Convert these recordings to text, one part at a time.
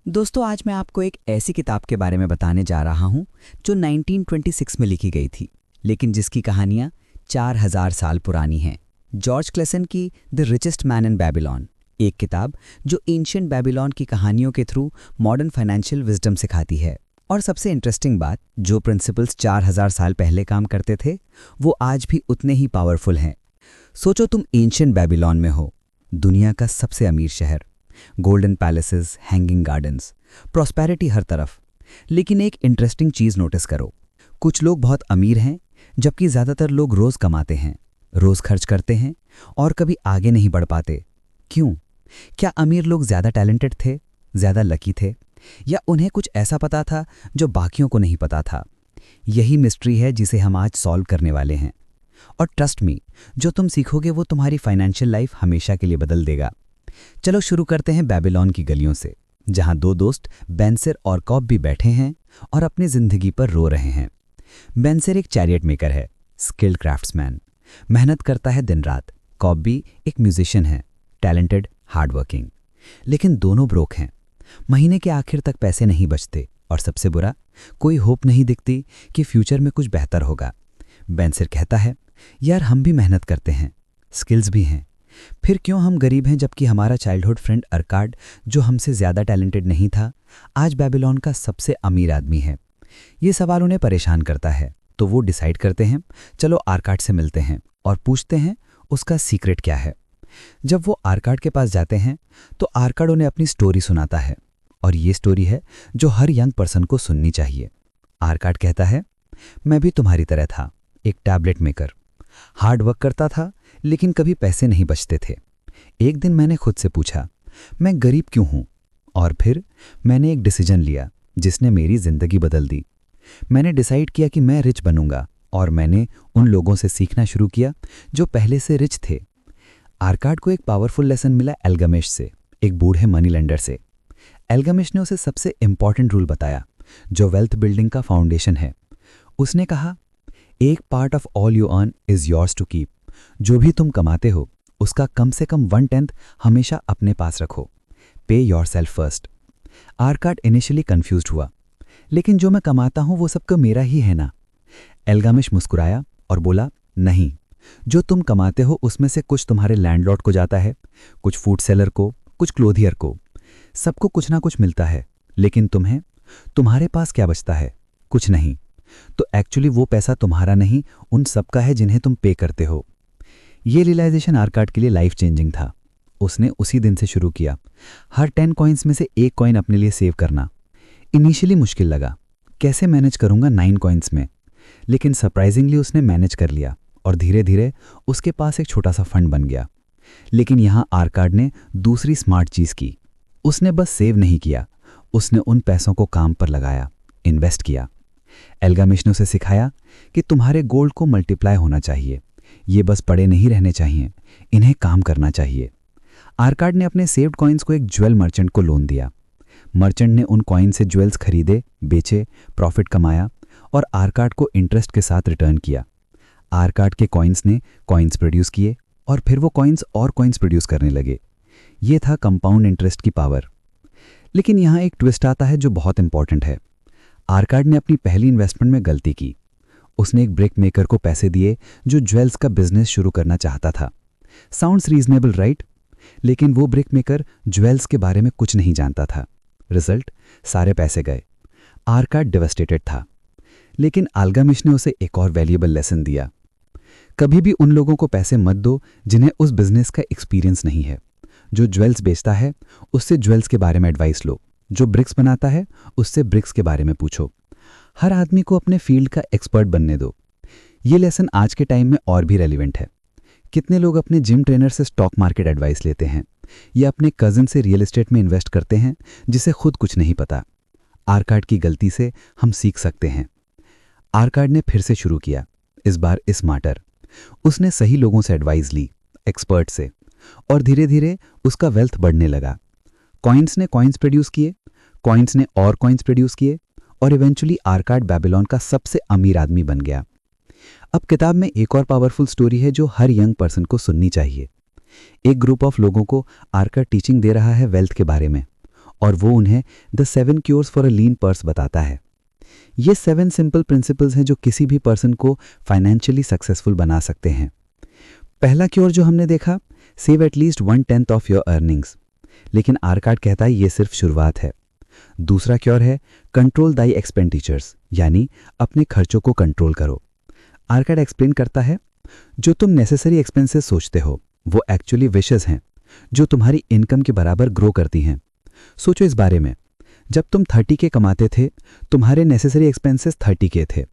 दोस्तों, आज मैं आपको एक ऐसी किताब के बारे में बताने जा रहा हूं जो 1926 में लिखी गई थी, लेकिन जिसकी कहानियां 4000 साल पुरानी हैं। जॉर्ज क्लेसन की the richest man in Babylon, एक किताब जो एंशिएंट बेबीलोन की कहानियों के थ्रू मॉडर्न फाइनेंशियल विजडम सिखाती है। और सबसे इंटरेस्टिंग बात, जो प्रिंसिपल्स 4000 साल पहले काम करते थे वो आज भी उतने ही पावरफुल हैं। सोचो, तुम एंशिएंट बेबीलोन में हो, दुनिया का सबसे अमीर शहर, golden palaces, hanging gardens, prosperity हर तरफ। लेकिन एक इंटरेस्टिंग चीज नोटिस करो, कुछ लोग बहुत अमीर हैं जबकि ज्यादातर लोग रोज कमाते हैं, रोज खर्च करते हैं और कभी आगे नहीं बढ़ पाते। क्यों? क्या अमीर लोग ज्यादा टैलेंटेड थे, ज्यादा लकी थे, या उन्हें कुछ ऐसा पता था जो बाकियों को नहीं पता था? यही मिस्ट्री है जिसे हम आज सॉल्व करने वाले हैं। और ट्रस्ट मी, जो तुम सीखोगे वो तुम्हारी फाइनेंशियल लाइफ हमेशा के लिए बदल देगा। चलो शुरू करते हैं बेबीलोन की गलियों से, जहां दो दोस्त बेंसर और कॉब भी बैठे हैं और अपनी जिंदगी पर रो रहे हैं। बेंसर एक चैरियट मेकर है, स्किल्ड क्राफ्ट्समैन, मेहनत करता है दिन रात। कॉब भी एक म्यूजिशियन है, टैलेंटेड, हार्ड वर्किंग। लेकिन दोनों ब्रोक हैं, महीने के आखिर तक पैसे नहीं बचते और सबसे बुरा, कोई होप नहीं दिखती कि फ्यूचर में कुछ बेहतर होगा। बेंसर कहता है, यार हम भी मेहनत करते हैं, स्किल्स भी हैं, फिर क्यों हम गरीब हैं जबकि हमारा चाइल्डहुड फ्रेंड अर्काड, जो हमसे ज्यादा टैलेंटेड नहीं था, आज बेबीलोन का सबसे अमीर आदमी है। ये सवाल उन्हें परेशान करता है, तो वो डिसाइड करते हैं, चलो आर्काड से मिलते हैं और पूछते हैं उसका सीक्रेट क्या है। जब वो आर्काड के पास जाते हैं तो आर्काड उन्हें अपनी स्टोरी सुनाता है, और ये स्टोरी है जो हर यंग पर्सन को सुननी चाहिए। आर्काड कहता है, मैं भी तुम्हारी तरह था, एक टैबलेट मेकर, हार्ड वर्क करता था लेकिन कभी पैसे नहीं बचते थे। एक दिन मैंने खुद से पूछा, मैं गरीब क्यों हूं? और फिर मैंने एक डिसीजन लिया जिसने मेरी जिंदगी बदल दी। मैंने डिसाइड किया कि मैं रिच बनूंगा, और मैंने उन लोगों से सीखना शुरू किया जो पहले से रिच थे। आर्काड को एक पावरफुल लेसन मिला एल्गामेश से, एक बूढ़े मनी लेंडर से। एल्गामेश ने उसे सबसे इंपॉर्टेंट रूल बताया जो वेल्थ बिल्डिंग का फाउंडेशन है। उसने कहा, एक part of all you earn is yours to keep. जो भी तुम कमाते हो उसका कम से कम 1/10 हमेशा अपने पास रखो। Pay yourself first. Arkad initially confused हुआ, लेकिन जो मैं कमाता हूं वो सबका मेरा ही है ना? एल्गामेश मुस्कुराया और बोला, नहीं, जो तुम कमाते हो उसमें से कुछ तुम्हारे लैंडलॉर्ड को जाता है, कुछ फूड सेलर को, कुछ क्लोथियर को। सबको कुछ ना कुछ मिलता है, लेकिन तुम्हारे पास क्या बचता है? कुछ नहीं। तो एक्चुअली वो पैसा तुम्हारा नहीं, उन सबका है जिन्हें तुम पे करते हो। ये रियलाइजेशन आर्काड के लिए लाइफ चेंजिंग था। उसने उसी दिन से शुरू किया, हर 10 कॉइन्स में से एक कॉइन अपने लिए सेव करना। इनिशियली मुश्किल लगा, कैसे मैनेज करूंगा 9 कॉइन्स में, लेकिन सरप्राइजिंगली उसने मैनेज कर लिया और धीरे धीरे उसके पास एक छोटा सा फंड बन गया। लेकिन यहां आर्काड ने दूसरी स्मार्ट चीज की। उसने बस सेव नहीं किया, उसने उन पैसों को काम पर लगाया, इन्वेस्ट किया। एल्गामेश ने उसे सिखाया कि तुम्हारे गोल्ड को मल्टीप्लाई होना चाहिए, ये बस पड़े नहीं रहने चाहिए, इन्हें काम करना चाहिए। आर्काड ने अपने सेव्ड कॉइन्स को एक ज्वेल मर्चेंट को लोन दिया। मर्चेंट ने उन कॉइन से ज्वेल्स खरीदे, बेचे, प्रॉफिट कमाया और आर्काड को इंटरेस्ट के साथ रिटर्न किया। आर्काड के कॉइन्स ने कॉइन्स प्रोड्यूस किए और फिर वो कॉइन्स और कॉइन्स प्रोड्यूस करने लगे। ये था कंपाउंड इंटरेस्ट की पावर। लेकिन यहां एक ट्विस्ट आता है जो बहुत इंपॉर्टेंट है। आर्काड ने अपनी पहली इन्वेस्टमेंट में गलती की। उसने एक ब्रिक मेकर को पैसे दिए जो ज्वेल्स का बिजनेस शुरू करना चाहता था। Sounds reasonable, right? लेकिन वो ब्रिक मेकर ज्वेल्स के बारे में कुछ नहीं जानता था। रिजल्ट, सारे पैसे गए। आर्काड डेवास्टेटेड था। लेकिन एल्गामेश ने उसे एक और वैल्यूएबल लेसन दिया, कभी भी उन लोगों को पैसे मत दो जिन्हें उस बिजनेस का एक्सपीरियंस नहीं है। जो ज्वेल्स बेचता है उससे ज्वेल्स के बारे में एडवाइस लो, जो ब्रिक्स बनाता है उससे ब्रिक्स के बारे में पूछो। हर आदमी को अपने फील्ड का एक्सपर्ट बनने दो। ये लेसन आज के टाइम में और भी रेलिवेंट है। कितने लोग अपने जिम ट्रेनर से स्टॉक मार्केट एडवाइस लेते हैं या अपने कजिन से रियल एस्टेट में इन्वेस्ट करते हैं जिसे खुद कुछ नहीं पता। आर्काड की गलती से हम सीख सकते हैं। आर्काड ने फिर से शुरू किया, इस बार स्मार्टर। उसने सही लोगों से एडवाइस ली, एक्सपर्ट से, और धीरे धीरे उसका वेल्थ बढ़ने लगा। कॉइन्स ने कॉइन्स प्रोड्यूस किए, कॉइन्स ने और कॉइन्स प्रोड्यूस किए, और इवेंचुअली आर्काड बेबीलोन का सबसे अमीर आदमी बन गया। अब किताब में एक और पावरफुल स्टोरी है जो हर यंग पर्सन को सुननी चाहिए। एक ग्रुप ऑफ लोगों को आर्काड टीचिंग दे रहा है वेल्थ के बारे में, और वो उन्हें the 7 cures for a lean purse बताता है। ये 7 सिंपल प्रिंसिपल्स हैं जो किसी भी पर्सन को फाइनेंशियली सक्सेसफुल बना सकते हैं। पहला क्योर जो हमने देखा, save at least 1/10 of your earnings, लेकिन आर्काड कहता है ये सिर्फ शुरुआत है। दूसरा क्योर है कंट्रोल दाई एक्सपेंडिचर्स, यानी अपने खर्चों को कंट्रोल करो। आर्काड एक्सप्लेन करता है जो तुम नेसेसरी एक्सपेंसेस सोचते हो वो एक्चुअली विशेस हैं जो तुम्हारी इनकम के बराबर ग्रो करती हैं। सोचो इस बारे में, जब तुम 30 के कमाते थे तुम्हारे नेसेसरी एक्सपेंसेस 30 के थे।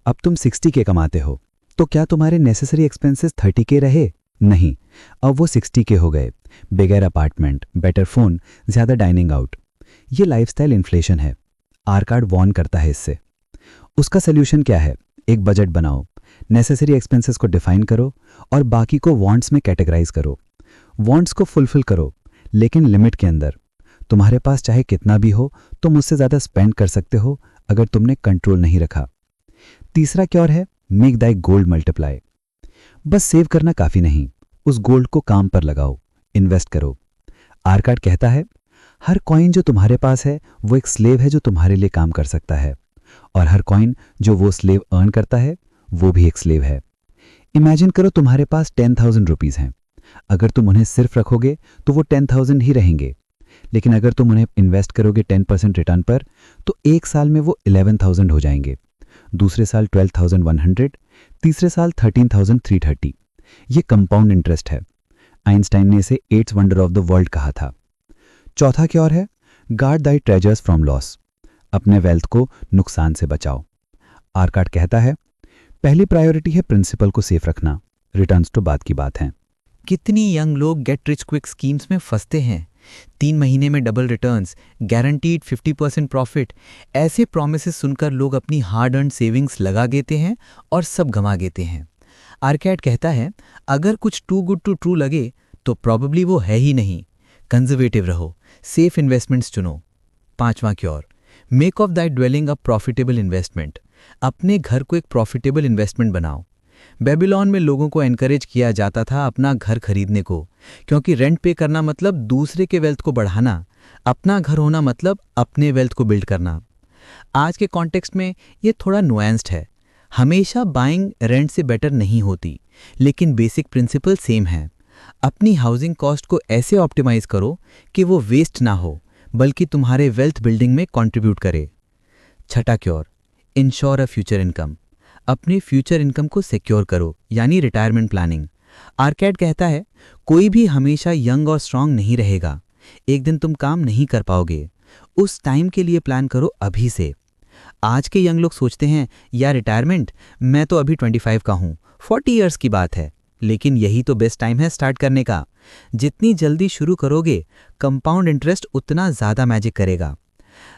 अब तुम 60 के कमाते हो तो क्या तुम्हारे नेसेसरी एक्सपेंसेस 30 के रहे? नहीं, अब वो 60 के हो गए। बिगर अपार्टमेंट, बेटर फोन, ज्यादा डाइनिंग आउट। ये लाइफस्टाइल इन्फ्लेशन है। आर्काड वॉर्न करता है इससे। उसका सोल्यूशन क्या है? एक बजट बनाओ, नेसेसरी एक्सपेंसेस को डिफाइन करो और बाकी को वांट्स में कैटेगराइज करो। वांट्स को फुलफिल करो लेकिन लिमिट के अंदर। तुम्हारे पास चाहे कितना भी हो तुम उससे ज्यादा स्पेंड कर सकते हो अगर तुमने कंट्रोल नहीं रखा। तीसरा क्योर है मेक दाई गोल्ड मल्टीप्लाई। बस सेव करना काफी नहीं, उस गोल्ड को काम पर लगाओ, इन्वेस्ट करो। आर्काड कहता है हर कॉइन जो तुम्हारे पास है वो एक स्लेव है जो तुम्हारे लिए काम कर सकता है, और हर कॉइन जो वो स्लेव अर्न करता है वो भी एक स्लेव है। इमेजिन करो तुम्हारे पास 10,000 रुपीज हैं। अगर तुम उन्हें सिर्फ रखोगे तो वो 10,000 ही रहेंगे, लेकिन अगर तुम उन्हें इन्वेस्ट करोगे 10% रिटर्न पर तो एक साल में वो 11,000 हो जाएंगे, दूसरे साल 12,100, तीसरे साल 13,330। ये कंपाउंड इंटरेस्ट है। आइंस्टाइन ने इसे 8th wonder of the world कहा था। चौथा क्योर है guard Dai treasures from loss. अपने वेल्थ को नुकसान से बचाओ। आर्काड कहता है पहली प्रायोरिटी है प्रिंसिपल को सेफ रखना, रिटर्न्स तो बाद की बात है। कितनी यंग लोग गेट रिच क्विक स्कीम्स में फंसते हैं। 3 महीने में डबल रिटर्न्स, गारंटीड 50% प्रॉफिट, ऐसे प्रोमिसेस सुनकर लोग अपनी हार्ड अर्न सेविंग्स लगा देते हैं और सब गंवा देते हैं। आर्काड कहता है अगर कुछ टू गुड टू ट्रू लगे तो प्रॉबेबली वो है ही नहीं। कंजर्वेटिव रहो, सेफ इन्वेस्टमेंट्स चुनो। पांचवा cure make of that dwelling a profitable investment. अपने घर को एक प्रॉफिटेबल इन्वेस्टमेंट बनाओ। बेबीलोन में लोगों को एनकरेज किया जाता था अपना घर खरीदने को, क्योंकि रेंट पे करना मतलब दूसरे के वेल्थ को बढ़ाना, अपना घर होना मतलब अपने वेल्थ को बिल्ड करना। आज के कॉन्टेक्स्ट में ये थोड़ा नुएंस्ड है। हमेशा बाइंग रेंट से बेटर नहीं होती, लेकिन बेसिक प्रिंसिपल सेम है। अपनी हाउसिंग कॉस्ट को ऐसे ऑप्टिमाइज करो कि वो वेस्ट ना हो बल्कि तुम्हारे वेल्थ बिल्डिंग में कंट्रीब्यूट करे। छठा cure ensure a future income. अपने फ्यूचर इनकम को सिक्योर करो, यानी रिटायरमेंट प्लानिंग। आर्काड कहता है कोई भी हमेशा यंग और स्ट्रांग नहीं रहेगा। एक दिन तुम काम नहीं कर पाओगे, उस टाइम के लिए प्लान करो अभी से। आज के यंग लोग सोचते हैं यार रिटायरमेंट, मैं तो अभी 25 का हूँ, 40 ईयर्स की बात है, लेकिन यही तो बेस्ट टाइम है स्टार्ट करने का। जितनी जल्दी शुरू करोगे कंपाउंड इंटरेस्ट उतना ज़्यादा मैजिक करेगा।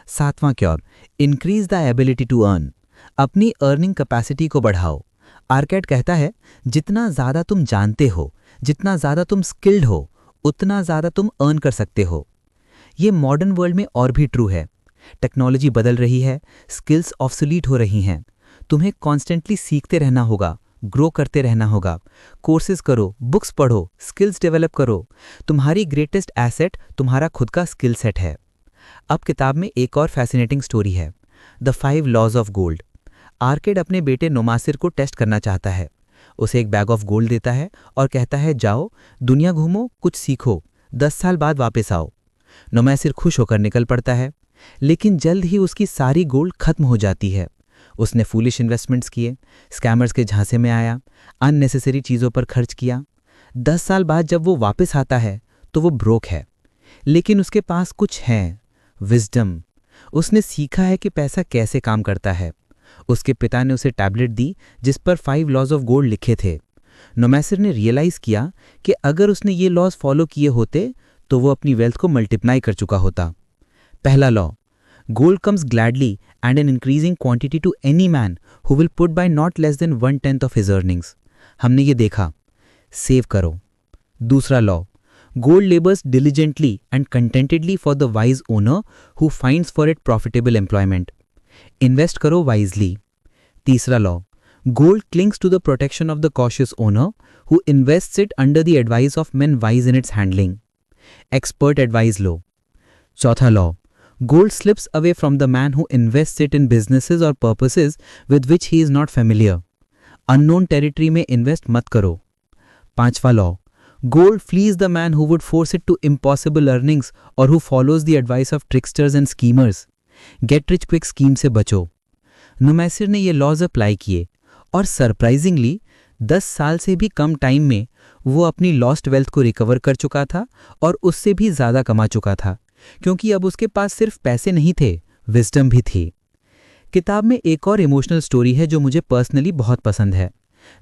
सातवां cure increase the ability to earn. अपनी अर्निंग कैपेसिटी को बढ़ाओ। आर्काड कहता है जितना ज़्यादा तुम जानते हो, जितना ज़्यादा तुम स्किल्ड हो, उतना ज़्यादा तुम अर्न कर सकते हो। ये मॉडर्न वर्ल्ड में और भी ट्रू है। टेक्नोलॉजी बदल रही है, स्किल्स ऑब्सोलीट हो रही हैं। तुम्हें कॉन्स्टेंटली सीखते रहना होगा, ग्रो करते रहना होगा। कोर्सेज करो, बुक्स पढ़ो, स्किल्स डेवलप करो। तुम्हारी ग्रेटेस्ट एसेट तुम्हारा खुद का स्किल सेट है। अब किताब में एक और फैसिनेटिंग स्टोरी है, द 5 लॉज ऑफ गोल्ड। आर्काड अपने बेटे नोमासिर को टेस्ट करना चाहता है। उसे एक बैग ऑफ गोल्ड देता है और कहता है जाओ दुनिया घूमो, कुछ सीखो, 10 साल बाद वापस आओ। नोमासिर खुश होकर निकल पड़ता है, लेकिन जल्द ही उसकी सारी गोल्ड खत्म हो जाती है। उसने फूलिश इन्वेस्टमेंट्स किए, स्कैमर्स के झांसे में आया, अननेसेसरी चीज़ों पर खर्च किया। 10 साल बाद जब वो वापस आता है तो वो ब्रोक है, लेकिन उसके पास कुछ है, विजडम। उसने सीखा है कि पैसा कैसे काम करता है। उसके पिता ने उसे टैबलेट दी जिस पर 5 लॉज ऑफ गोल्ड लिखे थे। नोमासिर ने रियलाइज किया कि अगर उसने ये लॉज फॉलो किए होते तो वो अपनी वेल्थ को मल्टीप्लाई कर चुका होता। पहला law, gold comes gladly and in increasing quantity to any man who will put by not less than 1/10 of his earnings. हमने ये देखा, सेव करो। दूसरा law, gold labours diligently and contentedly for the wise owner who finds for it profitable employment. Invest करो wisely. तीसरा law, gold clings to the protection of the cautious owner who invests it under the advice of main wise in its handling. Expert advice लो। चौथा law, gold slips away from the man who invests it in businesses और purposes with which he is not familiar. Unknown territory में invest मत करो। पांचवा law, gold flees the man who would force it to impossible earnings और who follows the advice of tricksters and schemers. Get rich quick scheme से बचो। नुमैसिर ने ये laws apply किए और सरप्राइजिंगली 10 साल से भी कम टाइम में वो अपनी लॉस्ट वेल्थ को रिकवर कर चुका था और उससे भी ज़्यादा कमा चुका था, क्योंकि अब उसके पास सिर्फ पैसे नहीं थे, विजडम भी थी। किताब में एक और इमोशनल स्टोरी है जो मुझे पर्सनली बहुत पसंद है।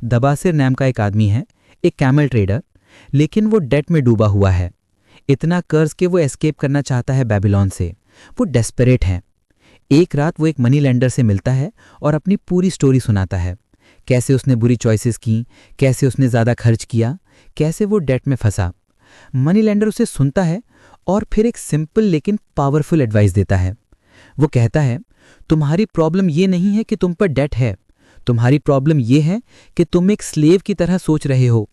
दबासिर नाम का एक आदमी है, एक कैमल ट्रेडर, लेकिन वो डेट में डूबा हुआ है। इतना कर्ज के वो एस्केप करना चाहता है बेबीलोन से। वो डेस्परेट है। एक रात वो एक मनी लेंडर से मिलता है और अपनी पूरी स्टोरी सुनाता है, कैसे उसने बुरी चॉइसेस की, कैसे उसने ज़्यादा खर्च किया, कैसे वो डेट में फंसा। मनी लेंडर उसे सुनता है और फिर एक सिंपल लेकिन पावरफुल एडवाइस देता है। वो कहता है, तुम्हारी प्रॉब्लम ये नहीं है कि तुम पर डेट है, तुम्हारी प्रॉब्लम ये है कि तुम एक स्लेव की तरह सोच रहे हो।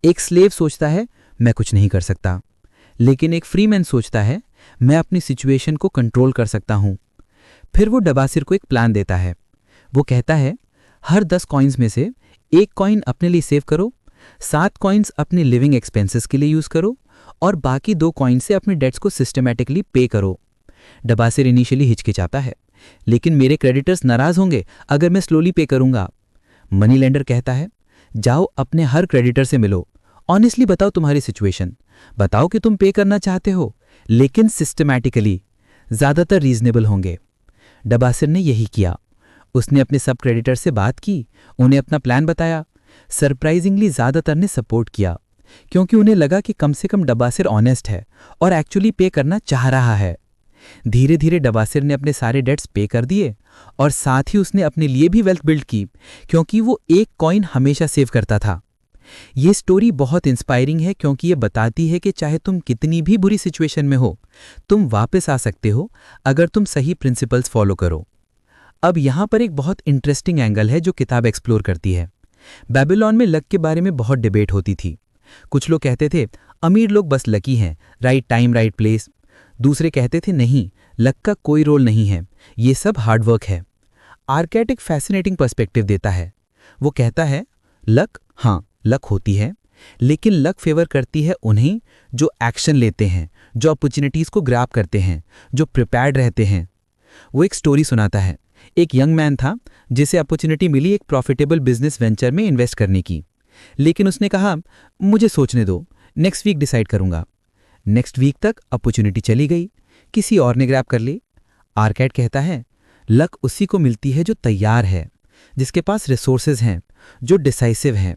एक स्लेव सोचता है मैं कुछ नहीं कर सकता, लेकिन एक फ्रीमैन सोचता है मैं अपनी सिचुएशन को कंट्रोल कर सकता हूं। फिर वो दबासिर को एक प्लान देता है। वो कहता है, हर 10 कॉइन्स में से एक कॉइन अपने लिए सेव करो, 7 कॉइन्स अपने लिविंग एक्सपेंसेस के लिए यूज करो और बाकी 2 कॉइन से अपने डेट्स को सिस्टमैटिकली पे करो। दबासिर इनिशियली हिचकिचाता है, लेकिन मेरे क्रेडिटर्स नाराज होंगे अगर मैं स्लोली पे करूंगा। मनी लेंडर कहता है, जाओ अपने हर क्रेडिटर से मिलो, ऑनेस्टली बताओ तुम्हारी सिचुएशन, बताओ कि तुम पे करना चाहते हो, लेकिन सिस्टमैटिकली, ज्यादातर रीजनेबल होंगे। दबासिर ने यही किया। उसने अपने सब क्रेडिटर से बात की, उन्हें अपना प्लान बताया। सरप्राइजिंगली ज्यादातर ने सपोर्ट किया, क्योंकि उन्हें लगा कि कम से कम दबासिर ऑनेस्ट है और एक्चुअली पे करना चाह रहा है। धीरे धीरे दबासिर ने अपने सारे डेट्स पे कर दिए और साथ ही उसने अपने लिए भी वेल्थ बिल्ड की, क्योंकि वो एक कॉइन हमेशा सेव करता था। ये स्टोरी बहुत इंस्पायरिंग है, क्योंकि ये बताती है कि चाहे तुम कितनी भी बुरी सिचुएशन में हो, तुम वापस आ सकते हो अगर तुम सही प्रिंसिपल्स फॉलो करो। अब यहाँ पर एक बहुत इंटरेस्टिंग एंगल है जो किताब एक्सप्लोर करती है। बेबीलोन में लक के बारे में बहुत डिबेट होती थी। कुछ लोग कहते थे अमीर लोग बस लकी हैं, राइट टाइम राइट प्लेस। दूसरे कहते थे नहीं, लक का कोई रोल नहीं है, ये सब हार्डवर्क है। आर्केट एक फैसिनेटिंग पर्सपेक्टिव देता है। वो कहता है लक, हाँ लक होती है, लेकिन लक फेवर करती है उन्हें जो एक्शन लेते हैं, जो अपॉर्चुनिटीज़ को ग्रैब करते हैं, जो प्रिपेयर्ड रहते हैं। वो एक स्टोरी सुनाता है। एक यंग मैन था जिसे अपॉर्चुनिटी मिली एक प्रॉफिटेबल बिजनेस वेंचर में इन्वेस्ट करने की, लेकिन उसने कहा मुझे सोचने दो, नेक्स्ट वीक डिसाइड करूंगा। नेक्स्ट वीक तक अपॉर्चुनिटी चली गई, किसी और ने ग्रैब कर ली। आर्केट कहता है लक उसी को मिलती है जो तैयार है, जिसके पास रिसोर्सेज हैं, जो डिसाइसिव हैं।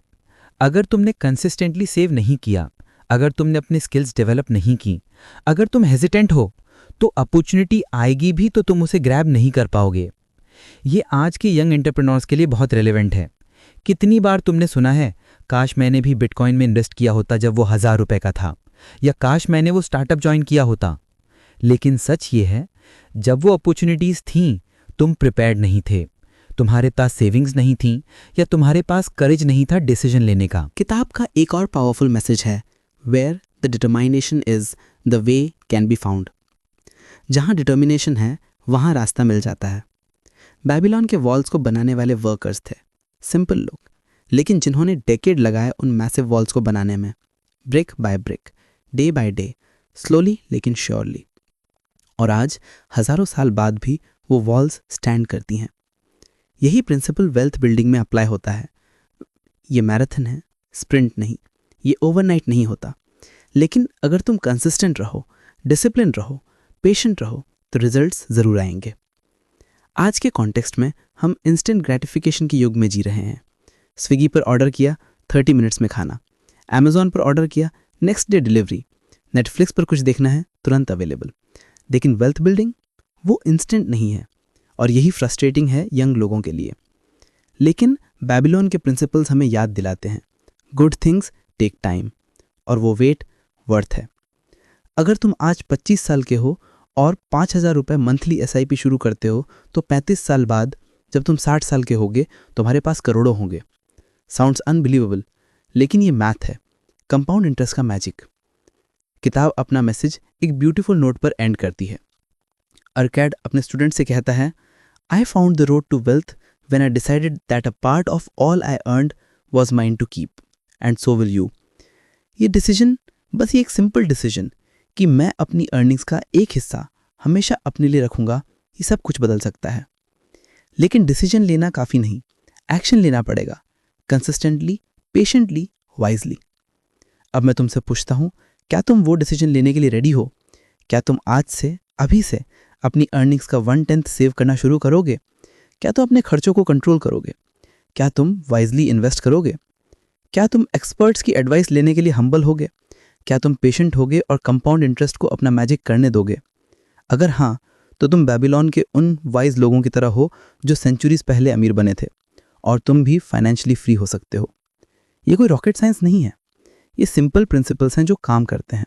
अगर तुमने कंसिस्टेंटली सेव नहीं किया, अगर तुमने अपनी स्किल्स डेवलप नहीं की, अगर तुम हेजिटेंट हो, तो अपॉर्चुनिटी आएगी भी तो तुम उसे ग्रैब नहीं कर पाओगे। ये आज के यंग एंटरप्रेन्योर्स के लिए बहुत रेलेवेंट है। कितनी बार तुमने सुना है काश मैंने भी बिटकॉइन में इन्वेस्ट किया होता जब वो 1000 रुपए का था, या काश मैंने वो स्टार्टअप ज्वाइन किया होता। लेकिन सच ये है, जब वो अपॉर्चुनिटीज थीं, तुम प्रिपेयर्ड नहीं थे, तुम्हारे पास सेविंग्स नहीं थी, या तुम्हारे पास करेज नहीं था डिसीजन लेने का। किताब का एक और पावरफुल मैसेज है, where the determination is the way can be found. जहाँ डिटर्मिनेशन है वहाँ रास्ता मिल जाता है। बेबीलोन के वॉल्स को बनाने वाले वर्कर्स थे, सिंपल लोग, लेकिन जिन्होंने डेकेड लगाए उन मैसिव वॉल्स को बनाने में, brick by brick, day by day, slowly लेकिन श्योरली। और आज हजारों साल बाद भी वो वॉल्स स्टैंड करती हैं। यही प्रिंसिपल वेल्थ बिल्डिंग में अप्लाई होता है। ये मैराथन है, स्प्रिंट नहीं, ये ओवरनाइट नहीं होता। लेकिन अगर तुम कंसिस्टेंट रहो, डिसिप्लिन रहो, पेशेंट रहो, तो रिजल्ट्स ज़रूर आएंगे। आज के कॉन्टेक्स्ट में हम इंस्टेंट ग्रेटिफिकेशन के युग में जी रहे हैं। स्विगी पर ऑर्डर किया, 30 मिनट्स में खाना। अमेज़ॉन पर ऑर्डर किया, नेक्स्ट डे डिलीवरी। नेटफ्लिक्स पर कुछ देखना है, तुरंत अवेलेबल। लेकिन वेल्थ बिल्डिंग वो इंस्टेंट नहीं है, और यही फ्रस्ट्रेटिंग है यंग लोगों के लिए। लेकिन बेबीलोन के प्रिंसिपल्स हमें याद दिलाते हैं, गुड थिंग्स टेक टाइम, और वो वेट वर्थ है। अगर तुम आज 25 साल के हो और 5000 रुपये मंथली SIP शुरू करते हो, तो 35 साल बाद जब तुम 60 साल के होगे तुम्हारे पास करोड़ों होंगे। साउंड्स अनबिलीवेबल, लेकिन ये मैथ है, कंपाउंड इंटरेस्ट का मैजिक। किताब अपना मैसेज एक ब्यूटीफुल नोट पर एंड करती है। अर्कैड अपने स्टूडेंट से कहता है, I found the road to wealth when I decided that a part of all I earned was mine to keep, and so will you. ये डिसीजन, बस ये एक सिंपल डिसीजन कि मैं अपनी अर्निंग्स का एक हिस्सा हमेशा अपने लिए रखूंगा, ये सब कुछ बदल सकता है। लेकिन डिसीजन लेना काफ़ी नहीं, एक्शन लेना पड़ेगा, कंसिस्टेंटली, पेशेंटली, वाइजली। अब मैं तुमसे पूछता हूँ, क्या तुम वो डिसीजन लेने के लिए रेडी हो? क्या तुम आज से, अभी से अपनी अर्निंग्स का 1/10 सेव करना शुरू करोगे? क्या तुम अपने खर्चों को कंट्रोल करोगे? क्या तुम वाइजली इन्वेस्ट करोगे? क्या तुम एक्सपर्ट्स की एडवाइस लेने के लिए हम्बल होगे? क्या तुम पेशेंट होगे और कंपाउंड इंटरेस्ट को अपना मैजिक करने दोगे? अगर हाँ, तो तुम बेबीलोन के उन वाइज लोगों की तरह हो जो सेंचुरीज पहले अमीर बने थे, और तुम भी फाइनेंशियली फ्री हो सकते हो। ये कोई रॉकेट साइंस नहीं है, ये सिंपल प्रिंसिपल्स हैं जो काम करते हैं,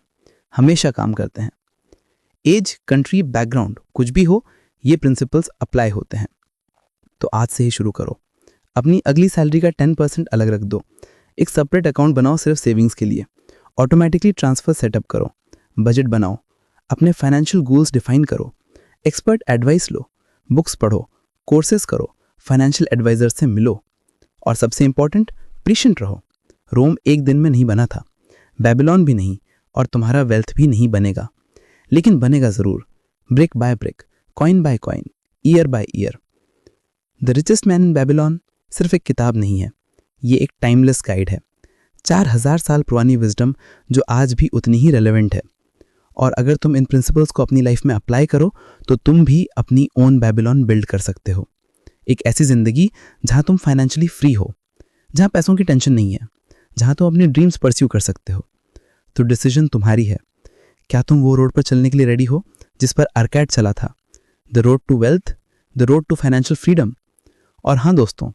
हमेशा काम करते हैं। एज, कंट्री, बैकग्राउंड कुछ भी हो, ये प्रिंसिपल्स अप्लाई होते हैं। तो आज से ही शुरू करो। अपनी अगली सैलरी का 10% अलग रख दो। एक सेपरेट अकाउंट बनाओ सिर्फ सेविंग्स के लिए। ऑटोमेटिकली ट्रांसफर सेटअप करो। बजट बनाओ। अपने फाइनेंशियल गोल्स डिफाइन करो। एक्सपर्ट एडवाइस लो। बुक्स पढ़ो, कोर्सेज करो, फाइनेंशियल एडवाइजर से मिलो। और सबसे इंपॉर्टेंट, पेशेंट रहो। रोम एक दिन में नहीं बना था, बेबीलोन भी नहीं, और तुम्हारा वेल्थ भी नहीं बनेगा, लेकिन बनेगा ज़रूर, brick by brick, coin by coin, year by year. The richest man in Babylon सिर्फ एक किताब नहीं है, ये एक टाइमलेस गाइड है। 4000 साल पुरानी विजडम जो आज भी उतनी ही रेलेवेंट है। और अगर तुम इन प्रिंसिपल्स को अपनी लाइफ में अप्लाई करो तो तुम भी अपनी ओन बेबीलोन बिल्ड कर सकते हो। एक ऐसी ज़िंदगी जहाँ तुम फाइनेंशियली फ्री हो, जहाँ पैसों की टेंशन नहीं है, जहाँ तुम अपने ड्रीम्स परस्यू कर सकते हो। तो डिसीजन तुम्हारी है। क्या तुम वो रोड पर चलने के लिए रेडी हो जिस पर अर्कैड चला था? The road to wealth, the road to financial freedom. और हाँ दोस्तों,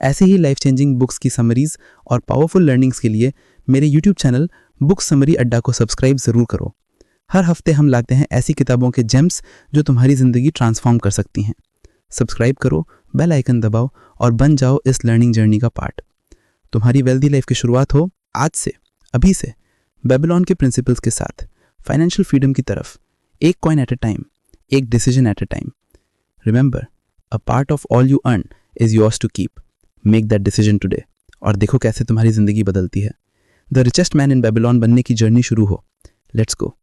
ऐसे ही लाइफ चेंजिंग बुक्स की समरीज और पावरफुल लर्निंग्स के लिए मेरे यूट्यूब चैनल बुक समरी अड्डा को सब्सक्राइब ज़रूर करो। हर हफ्ते हम लाते हैं ऐसी किताबों के जेम्स जो तुम्हारी ज़िंदगी ट्रांसफॉर्म कर सकती हैं। सब्सक्राइब करो, बेल आइकन दबाओ और बन जाओ इस लर्निंग जर्नी का पार्ट। तुम्हारी वेल्दी लाइफ की शुरुआत हो आज से, अभी से, बेबीलोन के प्रिंसिपल्स के साथ, फाइनेंशियल फ्रीडम की तरफ, एक कॉइन एट अ टाइम, एक decision at a time. Remember, a part of all you earn is yours to keep. Make that decision today और देखो कैसे तुम्हारी जिंदगी बदलती है। The richest man in Babylon बनने की जर्नी शुरू हो। लेट्स गो।